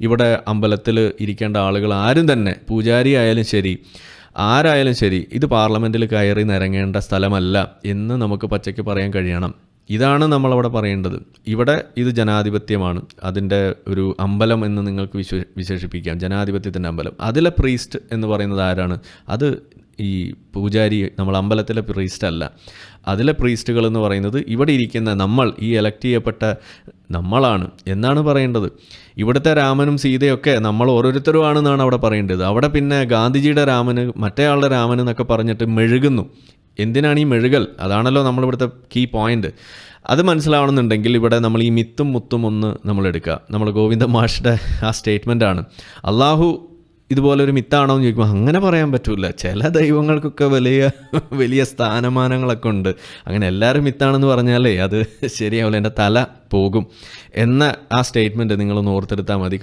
ഇവിടെ അമ്പലത്തിൽ ഇരിക്കേണ്ട ആളുകൾ ആരും തന്നെ, പൂജാരി ആയാലും ശരി, ആരായാലും ശരി, ഇത് പാർലമെൻറ്റിൽ കയറി നിരങ്ങേണ്ട സ്ഥലമല്ല എന്ന് നമുക്ക് പച്ചയ്ക്ക് പറയാൻ കഴിയണം. ഇതാണ് നമ്മളവിടെ പറയേണ്ടത്. ഇവിടെ ഇത് ജനാധിപത്യമാണ്. അതിൻ്റെ ഒരു അമ്പലം എന്ന് നിങ്ങൾക്ക് വിശേഷിപ്പിക്കാം, ജനാധിപത്യത്തിൻ്റെ അമ്പലം. അതിലെ പ്രീസ്റ്റ് എന്ന് പറയുന്നത് ആരാണ്? അത് ഈ പൂജാരി, നമ്മൾ അമ്പലത്തിലെ പ്രീസ്റ്റ് അല്ല. അതിലെ പ്രീസ്റ്റുകൾ എന്ന് പറയുന്നത് ഇവിടെ ഇരിക്കുന്ന നമ്മൾ, ഈ എലക്ട് ചെയ്യപ്പെട്ട നമ്മളാണ് എന്നാണ് പറയേണ്ടത്. ഇവിടുത്തെ രാമനും സീതയൊക്കെ നമ്മൾ ഓരോരുത്തരുമാണെന്നാണ് അവിടെ പറയേണ്ടത്. അവിടെ പിന്നെ ഗാന്ധിജിയുടെ രാമന്, മറ്റേ ആളുടെ രാമൻ എന്നൊക്കെ പറഞ്ഞിട്ട് മെഴുകുന്നു. എന്തിനാണ് ഈ മെഴുകൽ? അതാണല്ലോ നമ്മളിവിടുത്തെ കീ പോയിന്റ്. അത് മനസ്സിലാവണമെന്നുണ്ടെങ്കിൽ ഇവിടെ നമ്മൾ ഈ മിത്തും മുത്തും ഒന്ന് നമ്മൾ എടുക്കുക. നമ്മൾ ഗോവിന്ദ മാഷിൻ്റെ ആ സ്റ്റേറ്റ്മെൻറ്റാണ്. അള്ളാഹു ഇതുപോലൊരു മിത്താണോ എന്ന് ചോദിക്കുമ്പോൾ അങ്ങനെ പറയാൻ പറ്റില്ല. ചില ദൈവങ്ങൾക്കൊക്കെ വലിയ വലിയ സ്ഥാനമാനങ്ങളൊക്കെ ഉണ്ട്. അങ്ങനെ എല്ലാവരും മിത്താണെന്ന് പറഞ്ഞാലേ അത് ശരിയാവില്ല, എൻ്റെ തല പോകും എന്ന ആ സ്റ്റേറ്റ്മെൻറ്റ് നിങ്ങളൊന്ന് ഓർത്തെടുത്താൽ മതി.